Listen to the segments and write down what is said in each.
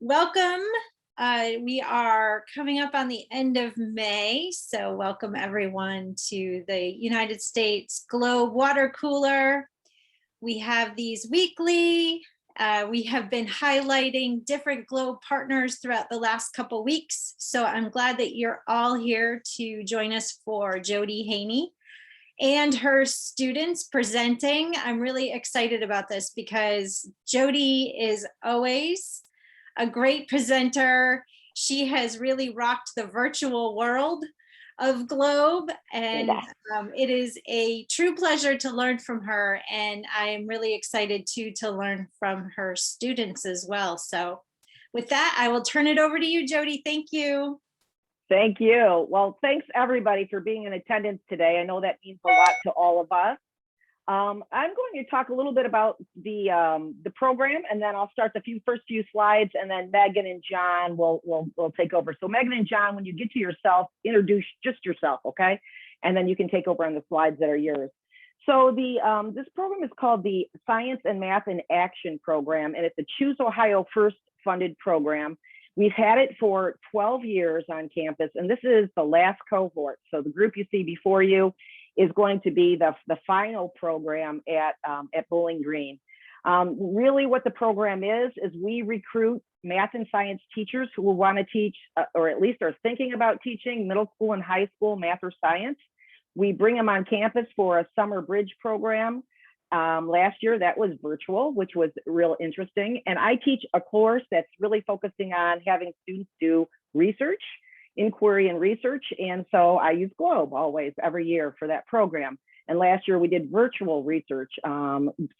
Welcome. We are coming up on the end of May, so welcome everyone to the United States Globe Watercooler. We have these weekly. We have been highlighting different Globe partners throughout the last couple weeks, so I'm glad that you're all here to join us for Jodi Haney and her students presenting. I'm really excited about this because Jodi is always a great presenter. She has really rocked the virtual world of Globe, and it is a true pleasure to learn from her, and I'm really excited to learn from her students as well. So with that, I will turn it over to you, Jodi. Thank you. Thank you. Well, thanks everybody for being in attendance today. I know that means a lot to all of us. I'm going to talk a little bit about the program, and then I'll start the first few slides, and then Megan and John will take over. So Megan and John, when you get to yourself, introduce just yourself, okay? And then you can take over on the slides that are yours. So this program is called the Science and Math in Action program, and it's a Choose Ohio First funded program. We've had it for 12 years on campus, and this is the last cohort. So the group you see before you is going to be the final program at Bowling Green. Really what the program is we recruit math and science teachers who will want to teach, or at least are thinking about teaching middle school and high school math or science. We bring them on campus for a summer bridge program. Last year that was virtual, which was real interesting. And I teach a course that's really focusing on having students do research, inquiry and research. And so I use Globe always every year for that program. And last year we did virtual research,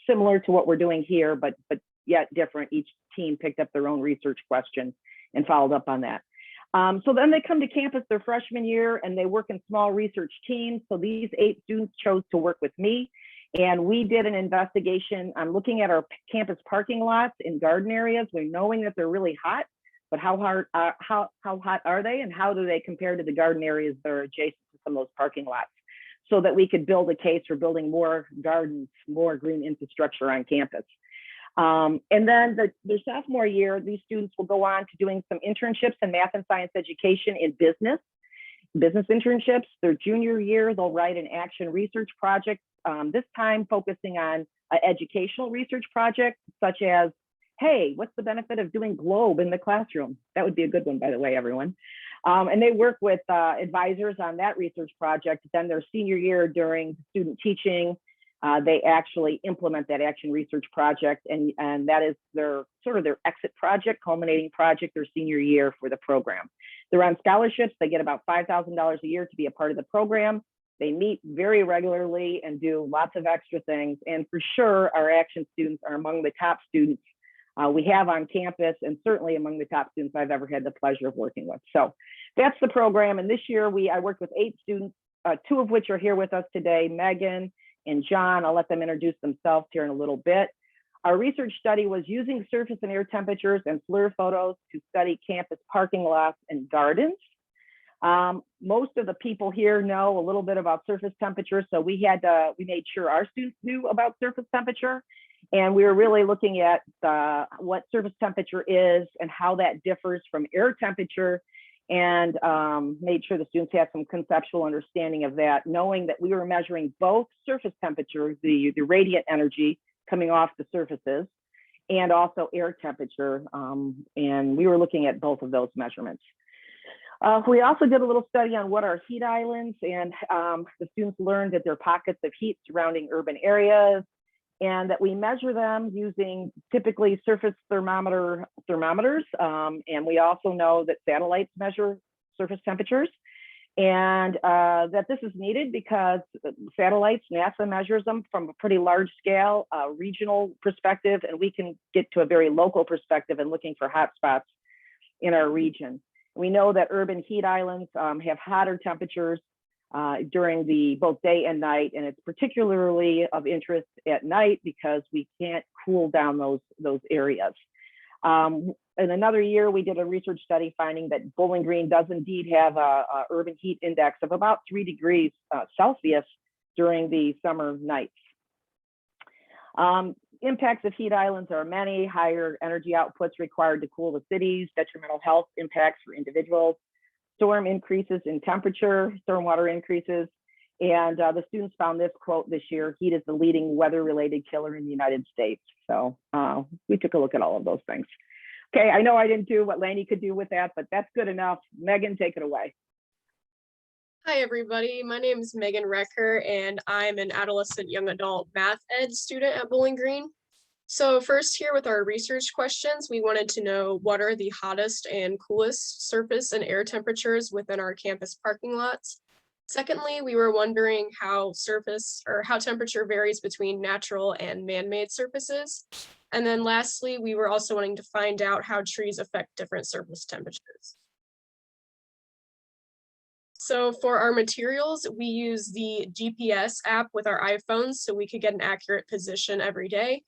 similar to what we're doing here, but yet different. Each team picked up their own research questions and followed up on that. So then they come to campus their freshman year and they work in small research teams. So these 8 students chose to work with me. And we did an investigation on looking at our campus parking lots in garden areas. We're knowing that they're really hot, but how hot are they, and how do they compare to the garden areas that are adjacent to some of those parking lots, so that we could build a case for building more gardens, more green infrastructure on campus. And then their sophomore year, these students will go on to doing some internships in math and science education in business internships. Their junior year, they'll write an action research project, this time focusing on an educational research project, such as, hey, what's the benefit of doing Globe in the classroom? That would be a good one, by the way, everyone. And they work with advisors on that research project. Then their senior year during student teaching, they actually implement that action research project, and that is their exit project, culminating project their senior year for the program. They're on scholarships. They get about $5,000 a year to be a part of the program. They meet very regularly and do lots of extra things. And for sure, our action students are among the top students we have on campus, and certainly among the top students I've ever had the pleasure of working with. So that's the program. And this year I worked with 8 students, 2 of which are here with us today, Megan and John. I'll let them introduce themselves here in a little bit. Our research study was using surface and air temperatures and FLIR photos to study campus parking lots and gardens. Most of the people here know a little bit about surface temperature, so we made sure our students knew about surface temperature. And we were really looking at what surface temperature is and how that differs from air temperature, and made sure the students had some conceptual understanding of that, knowing that we were measuring both surface temperature, the radiant energy coming off the surfaces, and also air temperature. And we were looking at both of those measurements. We also did a little study on what are heat islands, and the students learned that there are pockets of heat surrounding urban areas, and that we measure them using typically surface thermometers. And we also know that satellites measure surface temperatures, and that this is needed because satellites, NASA measures them from a pretty large scale, regional perspective, and we can get to a very local perspective and looking for hotspots in our region. We know that urban heat islands have hotter temperatures during both day and night, and it's particularly of interest at night because we can't cool down those areas. In another year, we did a research study finding that Bowling Green does indeed have a urban heat index of about 3 degrees Celsius during the summer nights. impacts of heat islands are many: higher energy outputs required to cool the cities, detrimental health impacts for individuals, storm increases in temperature, stormwater increases. And the students found this quote this year: heat is the leading weather-related killer in the United States. So we took a look at all of those things. Okay, I know I didn't do what Lainey could do with that, but that's good enough. Megan, take it away. Hi, everybody. My name is Megan Recker, and I'm an adolescent young adult math ed student at Bowling Green. So first, here with our research questions, we wanted to know what are the hottest and coolest surface and air temperatures within our campus parking lots. Secondly, we were wondering how temperature varies between natural and man-made surfaces. And then lastly, we were also wanting to find out how trees affect different surface temperatures. So for our materials, we use the GPS app with our iPhones so we could get an accurate position every day.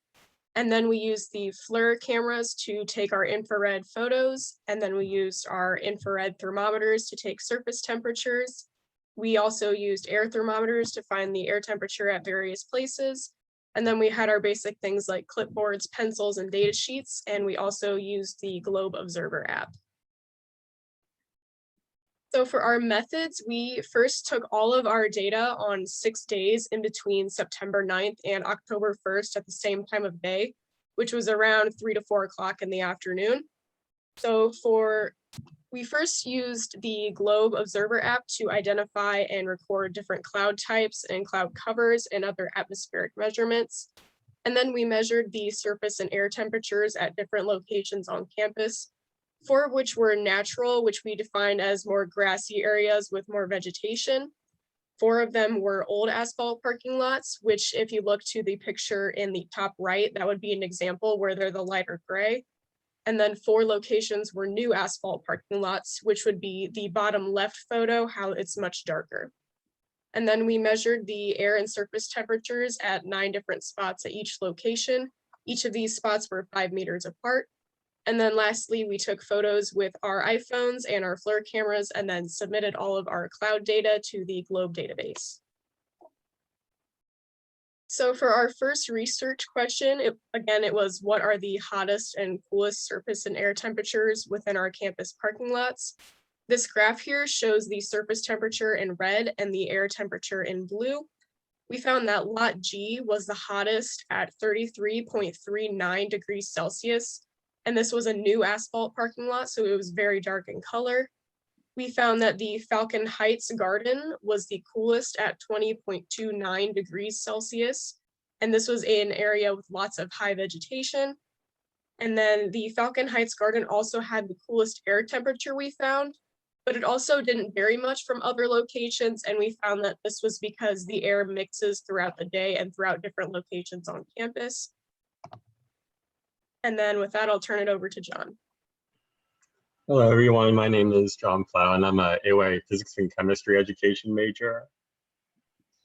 And then we use the FLIR cameras to take our infrared photos. And then we used our infrared thermometers to take surface temperatures. We also used air thermometers to find the air temperature at various places. And then we had our basic things like clipboards, pencils, and data sheets. And we also used the Globe Observer app. So for our methods, we first took all of our data on 6 days in between September 9th and October 1st at the same time of day, which was around 3 to 4 o'clock in the afternoon. So we first used the Globe Observer app to identify and record different cloud types and cloud covers and other atmospheric measurements. And then we measured the surface and air temperatures at different locations on campus, 4 of which were natural, which we define as more grassy areas with more vegetation. 4 of them were old asphalt parking lots, which if you look to the picture in the top right, that would be an example where they're the lighter gray. And then 4 locations were new asphalt parking lots, which would be the bottom left photo, how it's much darker. And then we measured the air and surface temperatures at 9 different spots at each location. Each of these spots were 5 meters apart. And then lastly, we took photos with our iPhones and our FLIR cameras and then submitted all of our cloud data to the Globe database. So for our first research question, it was what are the hottest and coolest surface and air temperatures within our campus parking lots? This graph here shows the surface temperature in red and the air temperature in blue. We found that lot G was the hottest at 33.39 degrees Celsius. And this was a new asphalt parking lot, so it was very dark in color. We found that the Falcon Heights Garden was the coolest at 20.29 degrees Celsius. And this was in an area with lots of high vegetation. And then the Falcon Heights Garden also had the coolest air temperature we found, but it also didn't vary much from other locations. And we found that this was because the air mixes throughout the day and throughout different locations on campus. And then with that, I'll turn it over to John. Hello, everyone. My name is John Plow, and I'm a AY Physics and Chemistry education major.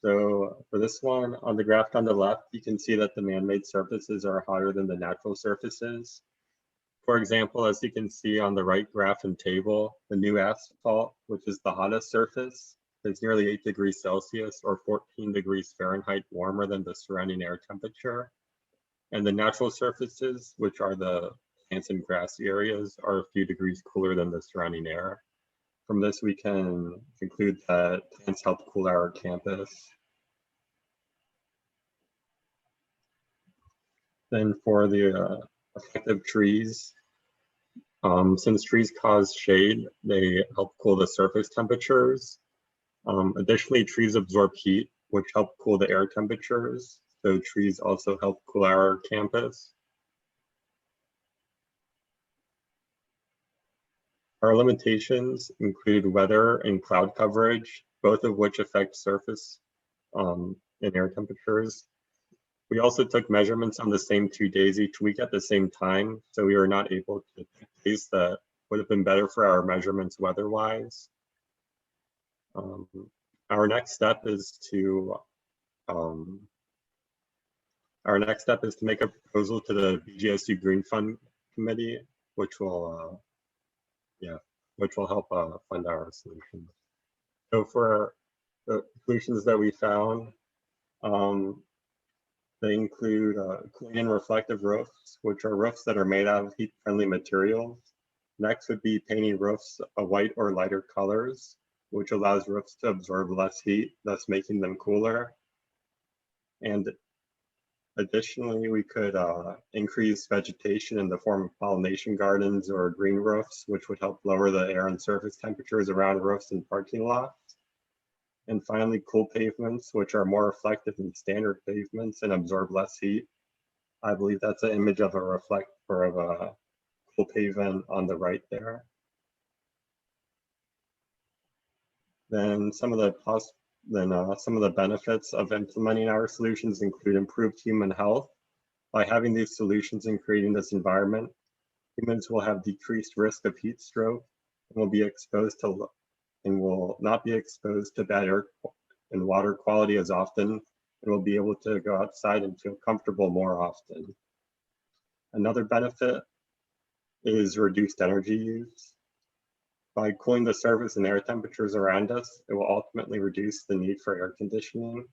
So for this one, on the graph on the left, you can see that the man-made surfaces are hotter than the natural surfaces. For example, as you can see on the right graph and table, the new asphalt, which is the hottest surface, is nearly 8 degrees Celsius or 14 degrees Fahrenheit warmer than the surrounding air temperature. And the natural surfaces, which are the plants and grassy areas, are a few degrees cooler than the surrounding air. From this, we can conclude that plants help cool our campus. Then for the effect of trees, since trees cause shade, they help cool the surface temperatures. Additionally, trees absorb heat, which help cool the air temperatures. So trees also help cool our campus. Our limitations include weather and cloud coverage, both of which affect surface and air temperatures. We also took measurements on the same 2 days each week at the same time, so we were not able to pick days that would have been better for our measurements weather-wise. Our next step is to make a proposal to the BGSU Green Fund Committee, which will help fund our solutions. So for the solutions that we found, They include cooling and reflective roofs, which are roofs that are made out of heat-friendly materials. Next would be painting roofs a white or lighter colors, which allows roofs to absorb less heat, thus making them cooler. And additionally, we could increase vegetation in the form of pollination gardens or green roofs, which would help lower the air and surface temperatures around roofs and parking lots. And finally, cool pavements, which are more reflective than standard pavements and absorb less heat. I believe that's an image of a reflector of a cool pavement on the right there. Then some of the benefits of implementing our solutions include improved human health. By having these solutions and creating this environment, humans will have decreased risk of heat stroke and will not be exposed to bad air and water quality as often, and will be able to go outside and feel comfortable more often. Another benefit is reduced energy use. By cooling the surface and air temperatures around us, it will ultimately reduce the need for air conditioning,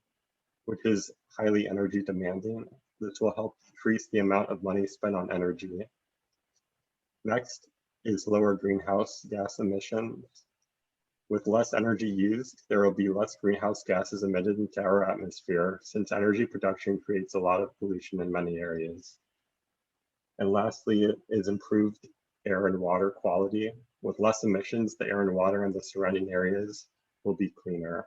which is highly energy demanding. This will help decrease the amount of money spent on energy. Next is lower greenhouse gas emissions. With less energy used, there will be less greenhouse gases emitted into our atmosphere, since energy production creates a lot of pollution in many areas. And lastly, it is improved air and water quality. With less emissions, the air and water in the surrounding areas will be cleaner.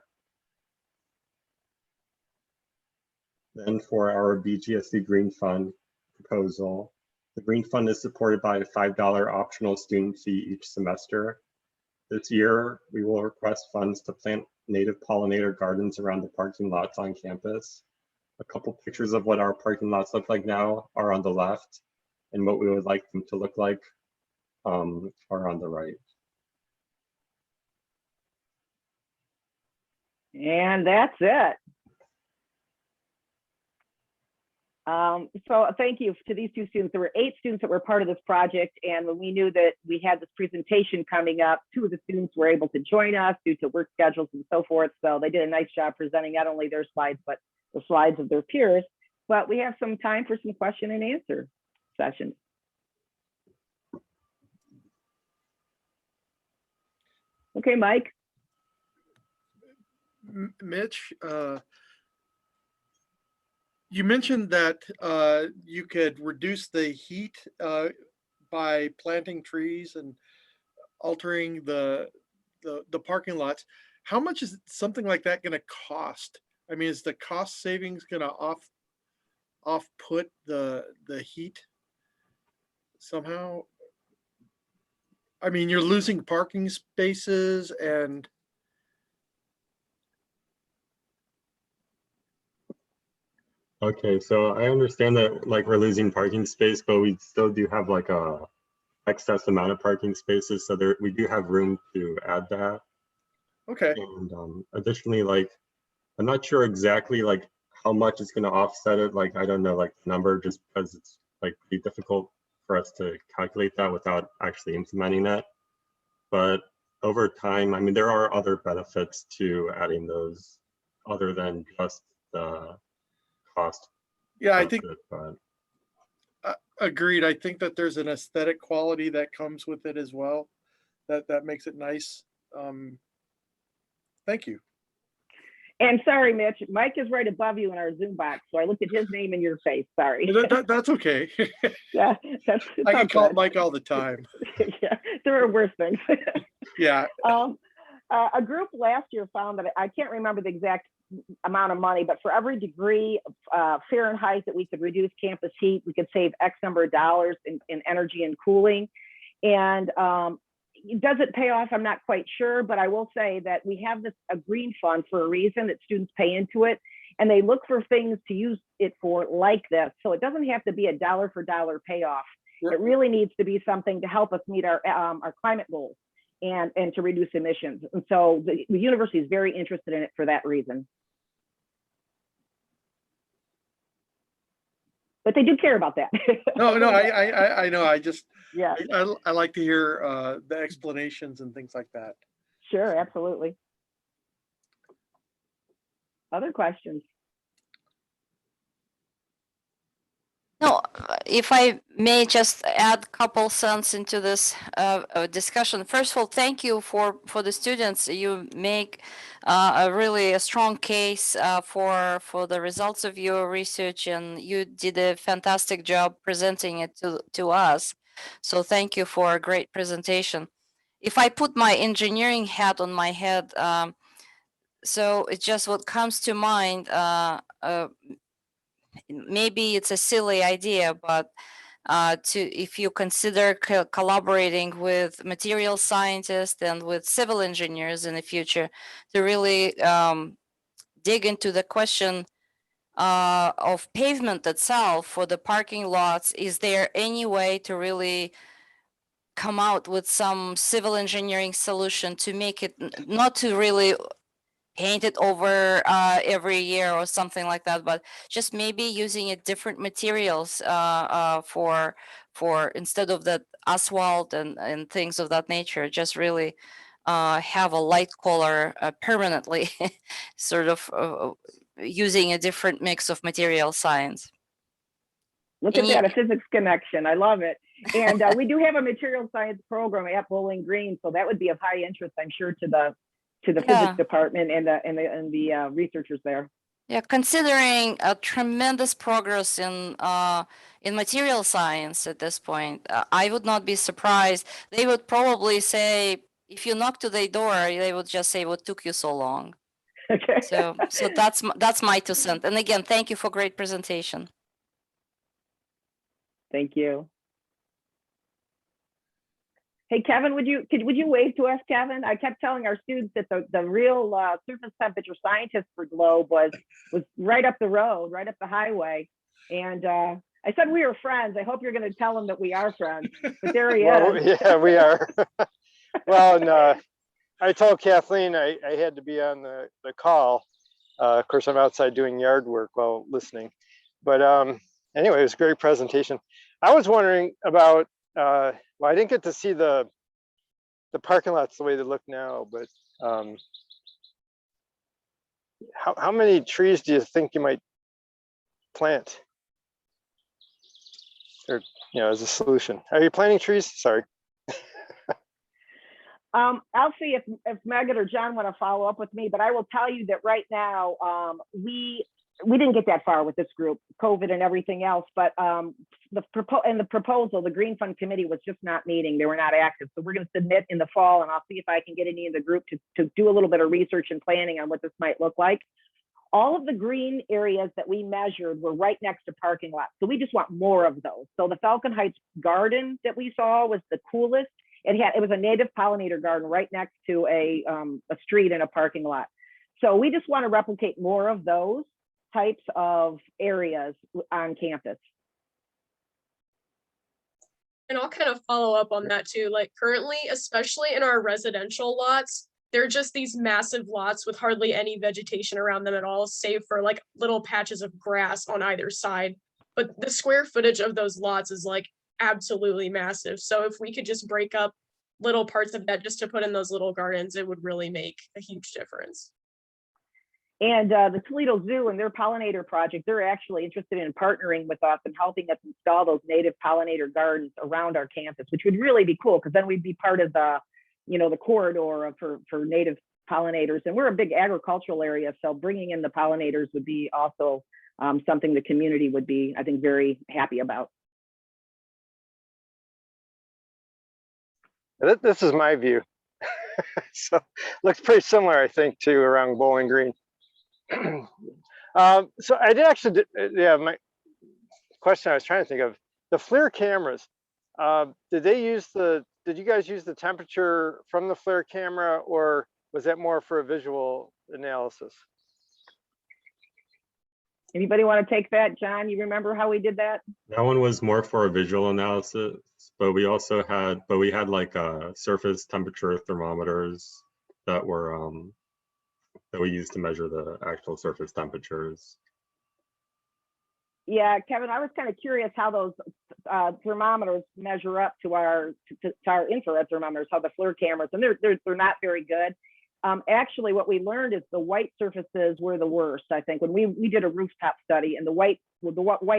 Then for our BGSU Green Fund proposal, the Green Fund is supported by a $5 optional student fee each semester. This year, we will request funds to plant native pollinator gardens around the parking lots on campus. A couple pictures of what our parking lots look like now are on the left, and what we would like them to look like are on the right. And that's it. So thank you to these two students. There were 8 students that were part of this project, and when we knew that we had this presentation coming up, 2 of the students were able to join us due to work schedules and so forth. So they did a nice job presenting not only their slides, but the slides of their peers. But we have some time for some question and answer sessions. Okay, Mike. Mitch, you mentioned that you could reduce the heat by planting trees and altering the parking lots. How much is something like that going to cost? I mean, is the cost savings going to off-put the heat somehow? I mean, you're losing parking spaces and Okay, so I understand that like we're losing parking space, but we still do have like a excess amount of parking spaces, so there we do have room to add that. okay. And additionally, like I'm not sure exactly like how much it's going to offset it. Like I don't know like the number, just because it's like pretty difficult for us to calculate that without actually implementing it. But over time, I mean, there are other benefits to adding those other than just the cost. Yeah, I think but agreed. I think that there's an aesthetic quality that comes with it as well. That makes it nice. Thank you. And sorry, Mitch, Mike is right above you in our Zoom box, so I looked at his name in your face. Sorry. That's okay. Yeah, that's. I can call Mike all the time. Yeah, there are worse things. Yeah. A group last year found that I can't remember the exact amount of money, but for every degree of Fahrenheit that we could reduce campus heat, we could save X number of dollars in energy and cooling. And does it pay off? I'm not quite sure, but I will say that we have a green fund for a reason, that students pay into it, and they look for things to use it for like this. So it doesn't have to be a dollar for dollar payoff. It really needs to be something to help us meet our climate goals and to reduce emissions. And so the university is very interested in it for that reason. But they do care about that. No, I know. I just, yeah, I like to hear the explanations and things like that. Sure, absolutely. Other questions? No, if I may just add a couple cents into this discussion. First of all, thank you for the students. You make a really a strong case for the results of your research, and you did a fantastic job presenting it to us. So thank you for a great presentation. If I put my engineering hat on my head, so it's just what comes to mind. Maybe it's a silly idea, but if you consider collaborating with material scientists and with civil engineers in the future to really dig into the question of pavement itself for the parking lots, is there any way to really come out with some civil engineering solution to make it not to really paint it over every year or something like that, but just maybe using different materials for instead of the asphalt and things of that nature, just really have a light color permanently, sort of using a different mix of material science. Look at that, a physics connection. I love it. And we do have a material science program at Bowling Green, so that would be of high interest, I'm sure, to the physics department and the researchers there. Yeah, considering a tremendous progress in material science at this point, I would not be surprised. They would probably say, if you knock to their door, they would just say, "What took you so long?" Okay. So that's my 2 cents. And again, thank you for great presentation. Thank you. Hey, Kevin, would you wave to us, Kevin? I kept telling our students that the real surface temperature scientist for GLOBE was right up the road, right up the highway. And I said we were friends. I hope you're going to tell them that we are friends. But there he is. Yeah, we are. Well, and I told Kathleen I had to be on the call. Of course, I'm outside doing yard work while listening. But anyway, it was a great presentation. I was wondering about, well, I didn't get to see the parking lots the way they look now, but how many trees do you think you might plant? Or, as a solution. Are you planting trees? Sorry. I'll see if Megan or John want to follow up with me, but I will tell you that right now we didn't get that far with this group, COVID and everything else, but the proposal, the Green Fund Committee was just not meeting. They were not active. So we're going to submit in the fall, and I'll see if I can get any of the group to do a little bit of research and planning on what this might look like. All of the green areas that we measured were right next to parking lots. So we just want more of those. So the Falcon Heights garden that we saw was the coolest. It was a native pollinator garden right next to a street and a parking lot. So we just want to replicate more of those types of areas on campus. And I'll kind of follow up on that too. Like currently, especially in our residential lots, they're just these massive lots with hardly any vegetation around them at all, save for like little patches of grass on either side. But the square footage of those lots is like absolutely massive. So if we could just break up little parts of that just to put in those little gardens, it would really make a huge difference. And the Toledo Zoo and their pollinator project, they're actually interested in partnering with us and helping us install those native pollinator gardens around our campus, which would really be cool because then we'd be part of the, the corridor for native pollinators. And we're a big agricultural area, so bringing in the pollinators would be also something the community would be, I think, very happy about. This is my view. So looks pretty similar, I think, to around Bowling Green. So I did actually, my question I was trying to think of, the FLIR cameras, did you guys use the temperature from the FLIR camera, or was that more for a visual analysis? Anybody want to take that? John, you remember how we did that? That one was more for a visual analysis, but we also had, like surface temperature thermometers that were, that we used to measure the actual surface temperatures. Yeah, Kevin, I was kind of curious how those thermometers measure up to our infrared thermometers, how the FLIR cameras, and they're not very good. Actually, what we learned is the white surfaces were the worst. I think when we did a rooftop study, and the white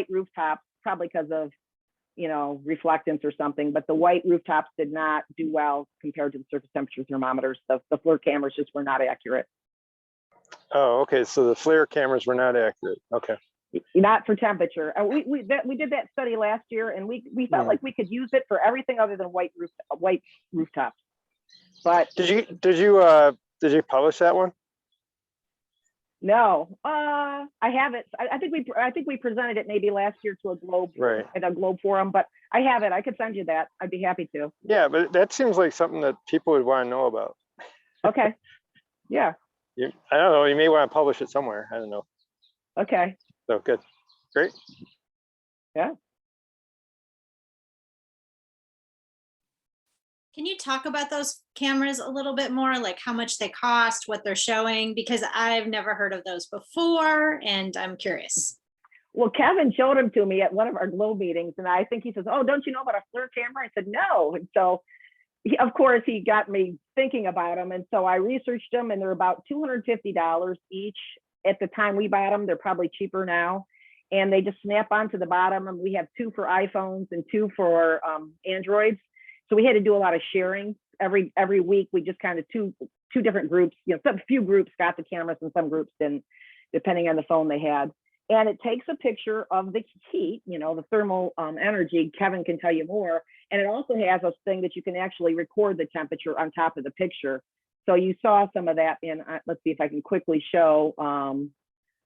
rooftops probably because of, reflectance or something, but the white rooftops did not do well compared to the surface temperature thermometers. The FLIR cameras just were not accurate. Oh, okay. So the FLIR cameras were not accurate. Okay. Not for temperature. We did that study last year, and we felt like we could use it for everything other than white rooftops. But did you publish that one? No, I haven't. I think we presented it maybe last year to a Globe, Right. at a Globe forum, but I have it. I could send you that. I'd be happy to. Yeah, but that seems like something that people would want to know about. Okay. Yeah. I don't know. You may want to publish it somewhere. I don't know. Okay. So good. Great. Yeah. Can you talk about those cameras a little bit more, like how much they cost, what they're showing? Because I've never heard of those before, and I'm curious. Well, Kevin showed them to me at one of our Globe meetings, and I think he says, "Oh, don't you know about a FLIR camera?" I said, "No." And so, of course, he got me thinking about them, and so I researched them, and they're about $250 each. At the time we bought them, they're probably cheaper now, and they just snap onto the bottom. And we have 2 for iPhones and 2 for Androids. So we had to do a lot of sharing every week. We just kind of two different groups, some few groups got the cameras and some groups didn't, depending on the phone they had. And it takes a picture of the heat, the thermal energy. Kevin can tell you more. And it also has a thing that you can actually record the temperature on top of the picture. So you saw some of that in, let's see if I can quickly show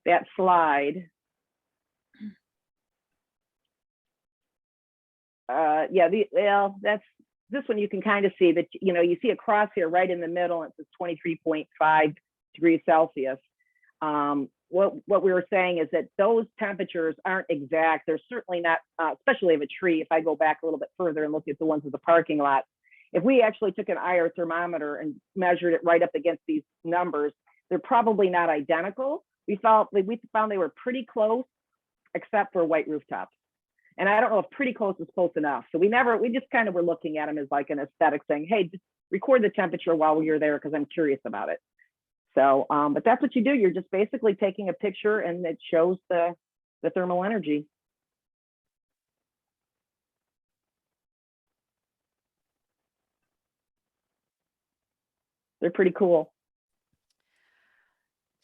that slide. That's this one. You can kind of see that, you see a cross here right in the middle. And it says 23.5 degrees Celsius. What we were saying is that those temperatures aren't exact. They're certainly not, especially of a tree. If I go back a little bit further and look at the ones of the parking lot, if we actually took an IR thermometer and measured it right up against these numbers, they're probably not identical. We found they were pretty close, except for white rooftops. And I don't know if pretty close is close enough. So we just kind of were looking at them as like an aesthetic thing. Hey, just record the temperature while you're there because I'm curious about it. So, but that's what you do. You're just basically taking a picture and it shows the thermal energy. They're pretty cool.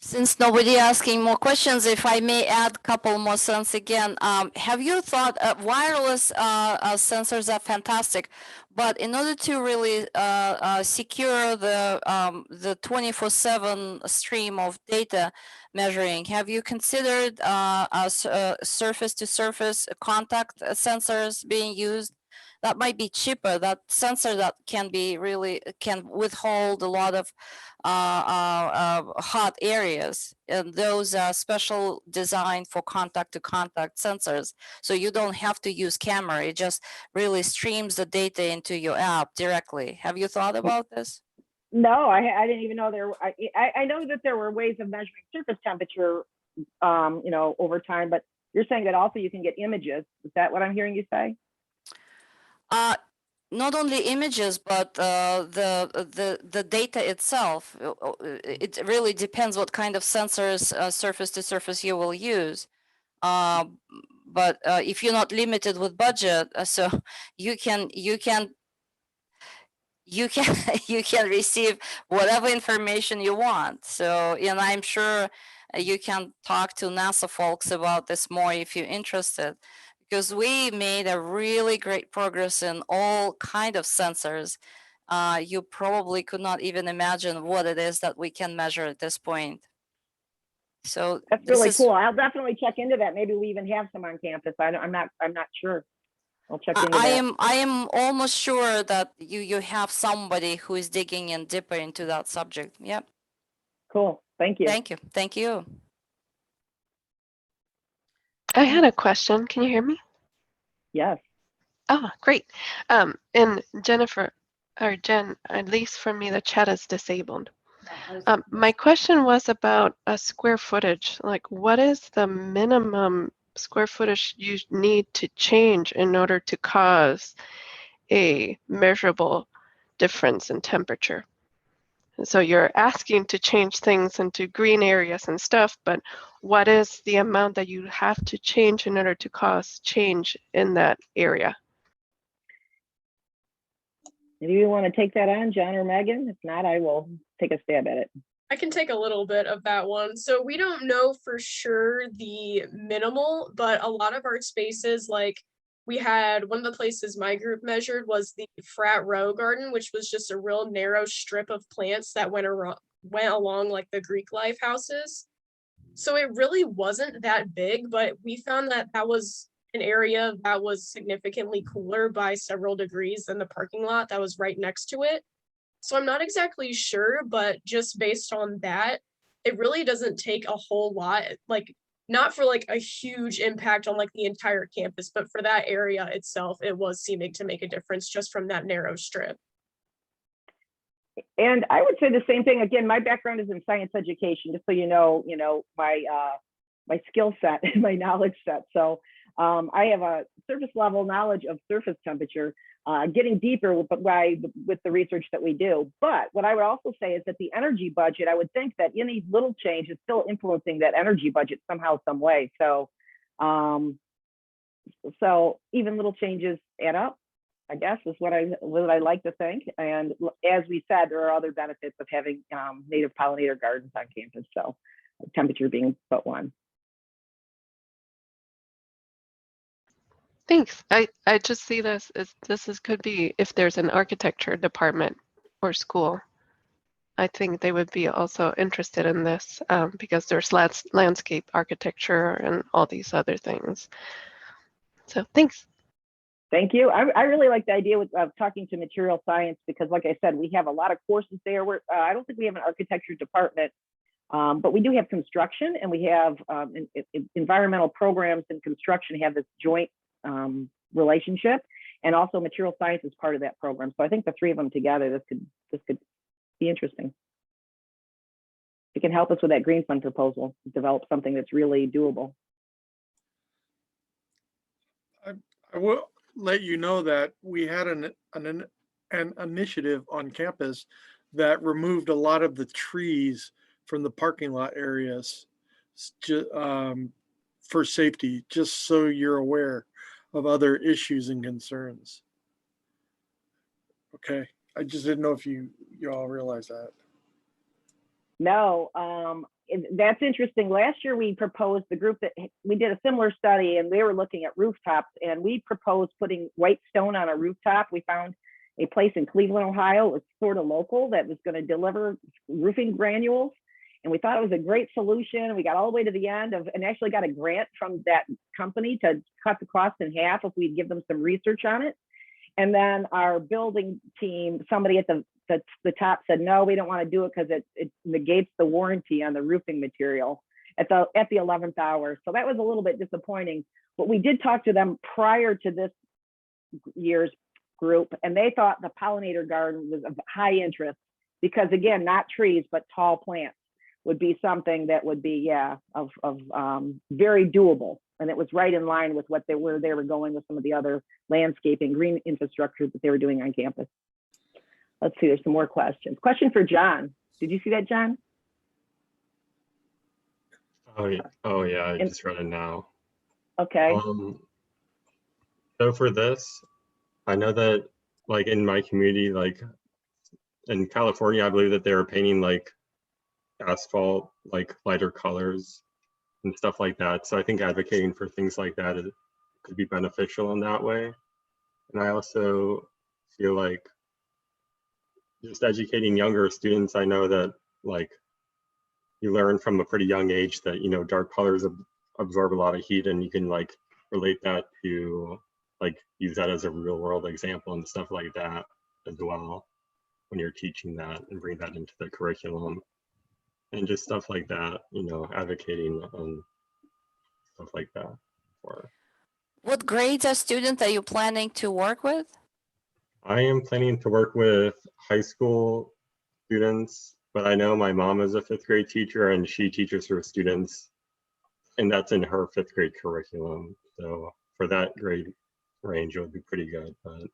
Since nobody asking more questions, if I may add a couple more cents again, have you thought wireless sensors are fantastic, but in order to really secure the 24/7 stream of data measuring, have you considered surface-to-surface contact sensors being used? That might be cheaper. That sensor that can withhold a lot of hot areas, and those are special designed for contact-to-contact sensors. So you don't have to use camera. It just really streams the data into your app directly. Have you thought about this? No, I didn't even know there. I know that there were ways of measuring surface temperature, over time. But you're saying that also you can get images. Is that what I'm hearing you say? Not only images, but the data itself. It really depends what kind of sensors, surface to surface, you will use. But if you're not limited with budget, so you can receive whatever information you want. So, and I'm sure you can talk to NASA folks about this more if you're interested, because we made a really great progress in all kind of sensors. You probably could not even imagine what it is that we can measure at this point. So that's really cool. I'll definitely check into that. Maybe we even have some on campus. I'm not sure. I'll check into that. I am almost sure that you have somebody who is digging in deeper into that subject. Yep. Cool. Thank you. Thank you. Thank you. I had a question. Can you hear me? Yes. Oh, great. And Jennifer, or Jen, at least for me, the chat is disabled. My question was about a square footage. Like, what is the minimum square footage you need to change in order to cause a measurable difference in temperature? So you're asking to change things into green areas and stuff, but what is the amount that you have to change in order to cause change in that area? Do you want to take that on, John or Megan? If not, I will take a stab at it. I can take a little bit of that one. So we don't know for sure the minimal, but a lot of our spaces, like we had one of the places my group measured was the frat row garden, which was just a real narrow strip of plants that went along like the Greek life houses. So it really wasn't that big, but we found that that was an area that was significantly cooler by several degrees than the parking lot that was right next to it. So I'm not exactly sure, but just based on that, it really doesn't take a whole lot, like not for like a huge impact on like the entire campus, but for that area itself, it was seeming to make a difference just from that narrow strip. And I would say the same thing. Again, my background is in science education, just so you know my my skill set and my knowledge set. So I have a surface level knowledge of surface temperature, getting deeper with the research that we do. But what I would also say is that the energy budget, I would think that any little change is still influencing that energy budget somehow, some way. So, so even little changes add up, I guess, is what I like to think. And as we said, there are other benefits of having native pollinator gardens on campus. So temperature being but one. Thanks. I just see this as could be if there's an architecture department or school. I think they would be also interested in this because there's landscape architecture and all these other things. So thanks. Thank you. I really like the idea of talking to material science because, like I said, we have a lot of courses there. I don't think we have an architecture department, but we do have construction, and we have environmental programs and construction have this joint relationship, and also material science is part of that program. So I think the three of them together, this could be interesting. It can help us with that green fund proposal, develop something that's really doable. I will let you know that we had an initiative on campus that removed a lot of the trees from the parking lot areas for safety, just so you're aware of other issues and concerns. Okay, I just didn't know if you all realize that. No, that's interesting. Last year we proposed, the group that we did a similar study, and we were looking at rooftops, and we proposed putting white stone on a rooftop. We found a place in Cleveland, Ohio. It was sort of local that was going to deliver roofing granules. And we thought it was a great solution. We got all the way to the end and actually got a grant from that company to cut the cost in half if we'd give them some research on it. And then our building team, somebody at the top said, no, we don't want to do it because it negates the warranty on the roofing material at the 11th hour. So that was a little bit disappointing. But we did talk to them prior to this year's group, and they thought the pollinator garden was of high interest because, again, not trees, but tall plants would be something that would be, very doable. And it was right in line with where they were going with some of the other landscaping, green infrastructure that they were doing on campus. Let's see, there's some more questions. Question for John. Did you see that, John? Oh yeah, I just read it now. Okay. So for this, I know that like in my community, like in California, I believe that they were painting like asphalt, like lighter colors and stuff like that. So I think advocating for things like that could be beneficial in that way. And I also feel like just educating younger students, I know that like you learn from a pretty young age that, you know, dark colors absorb a lot of heat, and you can like relate that to like use that as a real world example and stuff like that as well when you're teaching that, and bring that into the curriculum and just stuff like that, you know, advocating and stuff like that. What grades of students are you planning to work with? I am planning to work with high school students, but I know my mom is a 5th grade teacher and she teaches her students, and that's in her 5th grade curriculum. So for that grade range, it would be pretty good. But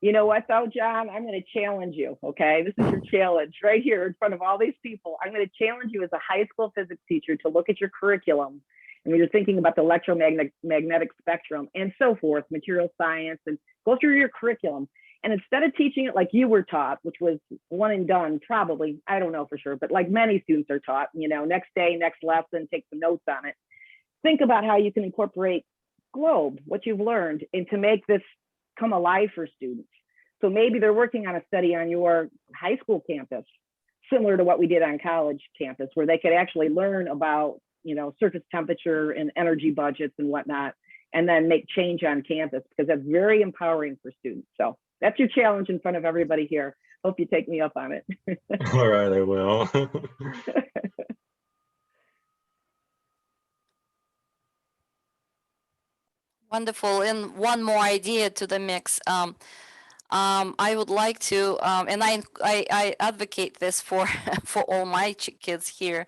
You know what though, John? I'm going to challenge you, okay? This is your challenge right here in front of all these people. I'm going to challenge you as a high school physics teacher to look at your curriculum and when you're thinking about the electromagnetic spectrum and so forth, material science, and go through your curriculum. And instead of teaching it like you were taught, which was one and done, probably, I don't know for sure, but like many students are taught, you know, next day, next lesson, take some notes on it. Think about how you can incorporate GLOBE, what you've learned, and to make this come alive for students. So maybe they're working on a study on your high school campus, similar to what we did on college campus, where they could actually learn about, you know, surface temperature and energy budgets and whatnot, and then make change on campus, because that's very empowering for students. So that's your challenge in front of everybody here. Hope you take me up on it. All right, I will. Wonderful. And one more idea to the mix. I would like to, and I advocate this for for all my kids here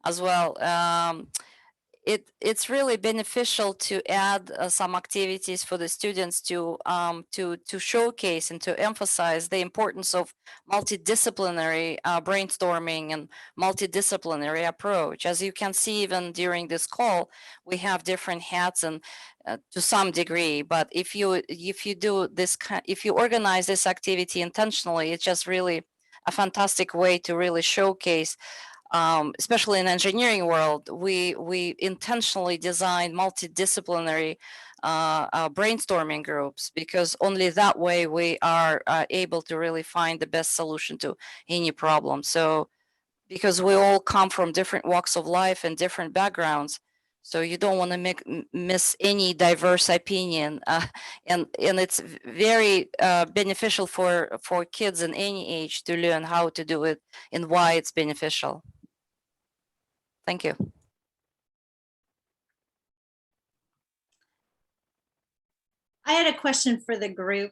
as well. It's really beneficial to add some activities for the students to showcase and to emphasize the importance of multidisciplinary brainstorming and multidisciplinary approach. As you can see, even during this call, we have different hats and to some degree. But if you do this if you organize this activity intentionally, it's just really a fantastic way to really showcase. Especially in engineering world, we intentionally design multidisciplinary brainstorming groups, because only that way we are able to really find the best solution to any problem. So because we all come from different walks of life and different backgrounds, so you don't want to miss any diverse opinion, and it's very beneficial for kids in any age to learn how to do it and why it's beneficial. Thank you. I had a question for the group.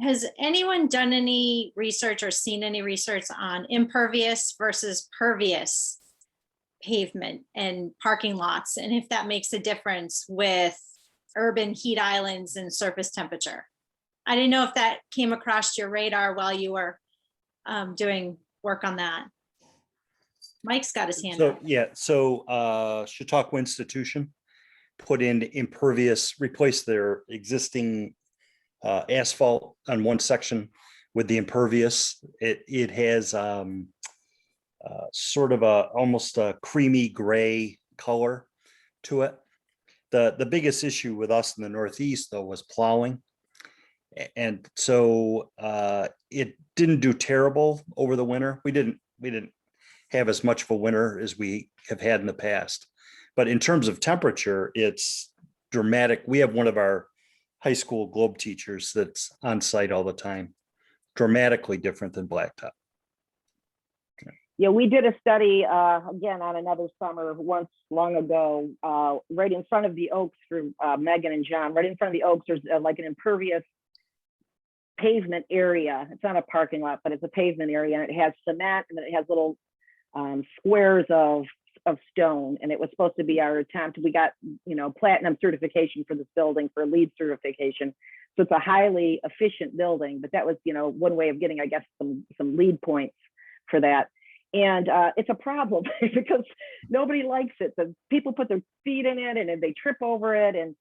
Has anyone done any research or seen any research on impervious versus pervious pavement and parking lots, and if that makes a difference with urban heat islands and surface temperature? I didn't know if that came across your radar while you were doing work on that. Mike's got his hand So up. yeah, so Chautauqua Institution put in impervious, replaced their existing asphalt on one section with the impervious. It has sort of almost a creamy gray color to it. The biggest issue with us in the Northeast though was plowing. And so it didn't do terrible over the winter. We didn't have as much of a winter as we have had in the past. But in terms of temperature, it's dramatic. We have one of our high school GLOBE teachers that's on site all the time. Dramatically different than blacktop. Yeah, we did a study again on another summer once long ago, right in front of the Oaks for Megan and John. Right in front of the Oaks, there's like an impervious pavement area. It's not a parking lot, but it's a pavement area, and it has cement, and then it has little squares of stone. And it was supposed to be our attempt. We got, you know, platinum certification for this building, for LEED certification. So it's a highly efficient building, but that was, you know, one way of getting, I guess, some LEED points for that. And it's a problem because nobody likes it. The people put their feet in it and they trip over it, and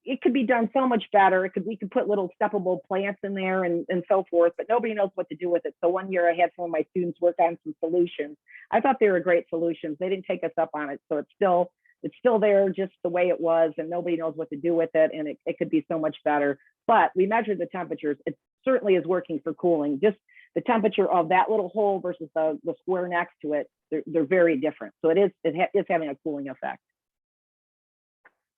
it could be done so much better. We could put little steppable plants in there and so forth, but nobody knows what to do with it. So one year I had some of my students work on some solutions. I thought they were great solutions. They didn't take us up on it. So it's still there just the way it was, and nobody knows what to do with it. And it could be so much better. But we measured the temperatures. It certainly is working for cooling. Just the temperature of that little hole versus the square next to it, they're very different. So it is having a cooling effect.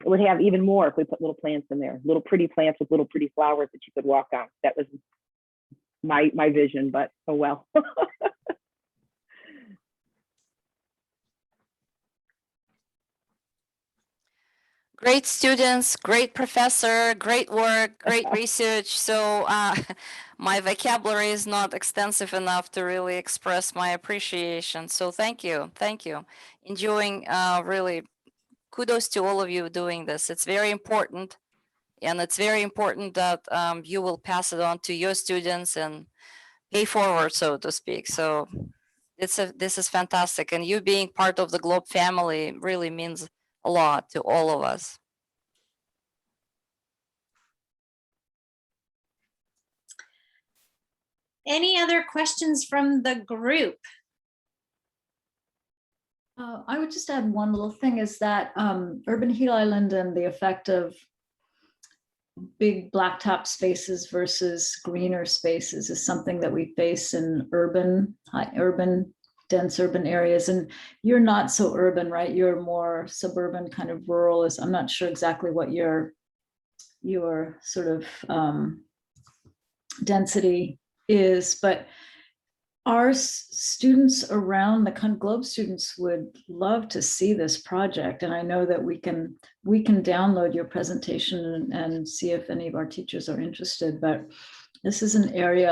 It would have even more if we put little plants in there, little pretty plants with little pretty flowers that you could walk on. That was my vision, but oh well. Great students, great professor, great work, great research. So my vocabulary is not extensive enough to really express my appreciation. So thank you. Enjoying really, kudos to all of you doing this. It's very important And it's very important that you will pass it on to your students and pay forward, so to speak. So this is fantastic. And you being part of the GLOBE family really means a lot to all of us. Any other questions from the group? I would just add one little thing is that urban helilinden, the effect of big blacktop spaces versus greener spaces is something that we face in dense urban areas. And you're not so urban, right? You're more suburban, kind of rural. I'm not sure exactly what your sort of density is, but our students around the GLOBE students would love to see this project. And I know that we can download your presentation and see if any of our teachers are interested, but this is an area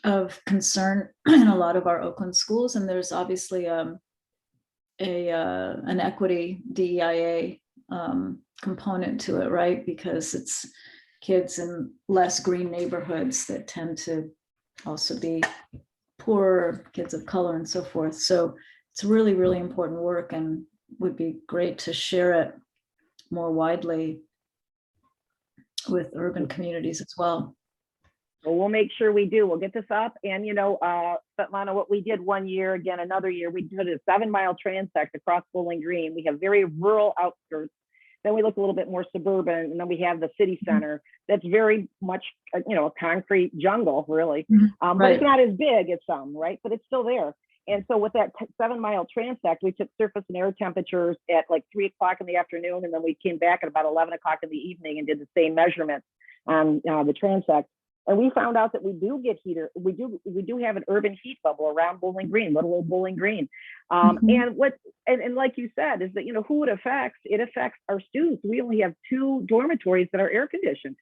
of concern in a lot of our Oakland schools. And there's obviously an equity DEIA component to it, right? Because it's kids in less green neighborhoods that tend to also be poorer, kids of color and so forth. So it's really, really important work and would be great to share it more widely with urban communities as well. Well, we'll make sure we do. We'll get this up. And, you know, Svetlana, what we did one year, again, another year, we did a 7-mile transect across Bowling Green. We have very rural outskirts. Then we look a little bit more suburban, and then we have the city center. That's very much, you know, a concrete jungle, really. But Right. it's not as big as some, right? But it's still there. And so with that 7-mile transect, we took surface and air temperatures at like 3 o'clock in the afternoon, and then we came back at about 11 o'clock in the evening and did the same measurements on the transect. And we found out that we do get heater. We do have an urban heat bubble around Bowling Green, little old Bowling Green. And like you said, is that, you know, who it affects? It affects our students. We only have 2 dormitories that are air conditioned.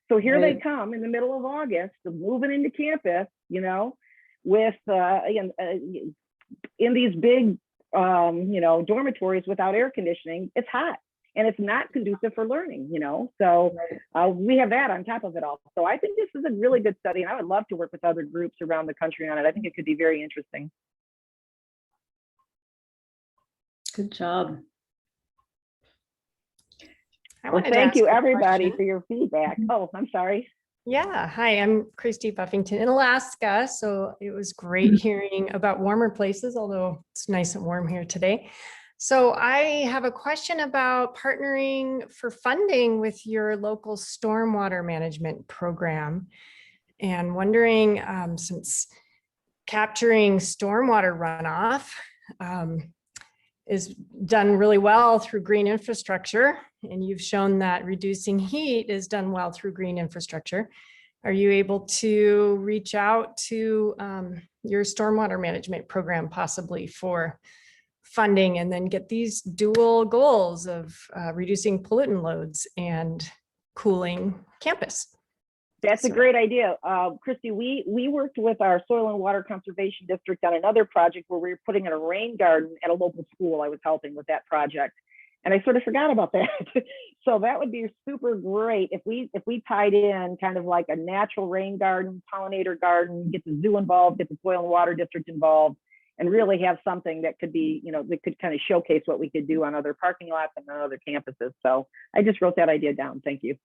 So here they come in the middle of August, moving into campus, you know, with in these big, you know, dormitories without air conditioning. It's hot. And it's not conducive for learning, you know, so we have that on top of it all. So I think this is a really good study, and I would love to work with other groups around the country on it. I think it could be very interesting. Good job. Well, thank you, everybody, for your feedback. Oh, I'm sorry. Yeah, hi, I'm Christy Buffington in Alaska. So it was great hearing about warmer places, although it's nice and warm here today. So I have a question about partnering for funding with your local stormwater management program, and wondering, since capturing stormwater runoff is done really well through green infrastructure, and you've shown that reducing heat is done well through green infrastructure, are you able to reach out to your stormwater management program possibly for funding, and then get these dual goals of reducing pollutant loads and cooling campus? That's a great idea. Christy, we worked with our Soil and Water Conservation District on another project where we were putting in a rain garden at a local school. I was helping with that project, and I sort of forgot about that. So that would be super great if we tied in kind of like a natural rain garden, pollinator garden, get the zoo involved, get the Soil and Water District involved, and really have something that could be, you know, that could kind of showcase what we could do on other parking lots and on other campuses. So I just wrote that idea down. Thank you.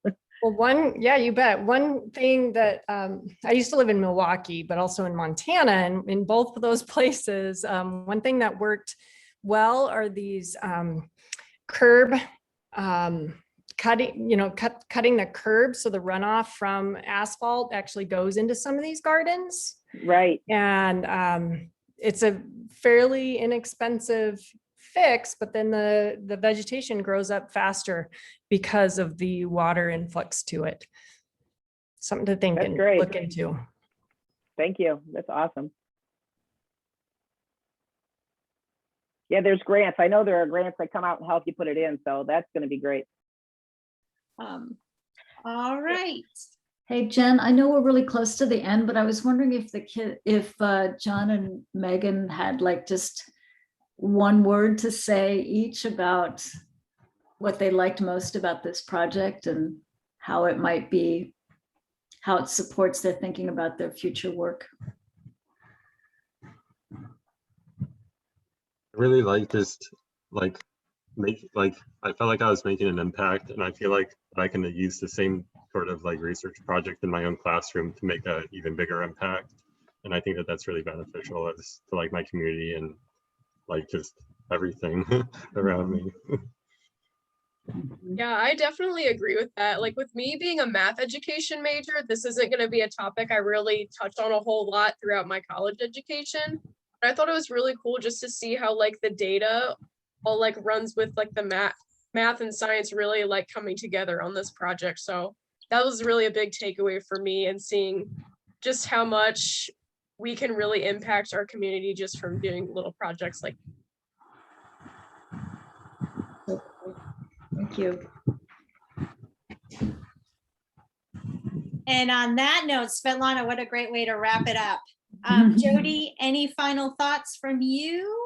Well, yeah, you bet. One thing that I used to live in Milwaukee, but also in Montana, and in both of those places, one thing that worked well are these curb cutting, you know, cutting the curb so the runoff from asphalt actually goes into some of these gardens. Right. And it's a fairly inexpensive fix, but then the vegetation grows up faster because of the water influx to it. Something to think and look into. Thank you. That's awesome. Yeah, there's grants. I know there are grants that come out and help you put it in, so that's going to be great. All right. Hey, Jen, I know we're really close to the end, but I was wondering if John and Megan had like just one word to say each about what they liked most about this project and how it might be, how it supports their thinking about their future work. I really like just like I felt like I was making an impact, and I feel like I can use the same sort of like research project in my own classroom to make an even bigger impact. And I think that that's really beneficial as to like my community and like just everything around me. Yeah, I definitely agree with that. Like with me being a math education major, this isn't going to be a topic I really touched on a whole lot throughout my college education. But I thought it was really cool just to see how like the data all like runs with like the math and science really like coming together on this project. So that was really a big takeaway for me, and seeing just how much we can really impact our community just from doing little projects like. Thank you. And on that note, Svetlana, what a great way to wrap it up. Jodi, any final thoughts from you?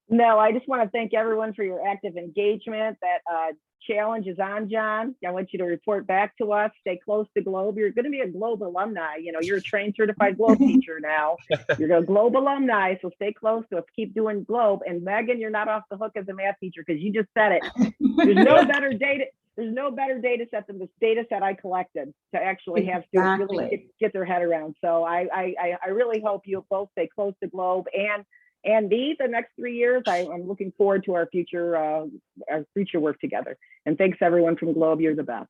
No, I just want to thank everyone for your active engagement. That challenge is on, John. I want you to report back to us. Stay close to GLOBE. You're going to be a GLOBE alumni. You know, you're a trained certified GLOBE teacher now. You're a GLOBE alumni, so stay close to us. Keep doing GLOBE. And Megan, you're not off the hook as a math teacher because you just said it. There's no better data. There's no better data set than this data set I collected to actually have students really get their head around. So I really hope you both stay close to GLOBE and the next 3 years. I'm looking forward to our future work together. And thanks everyone from GLOBE. You're the best.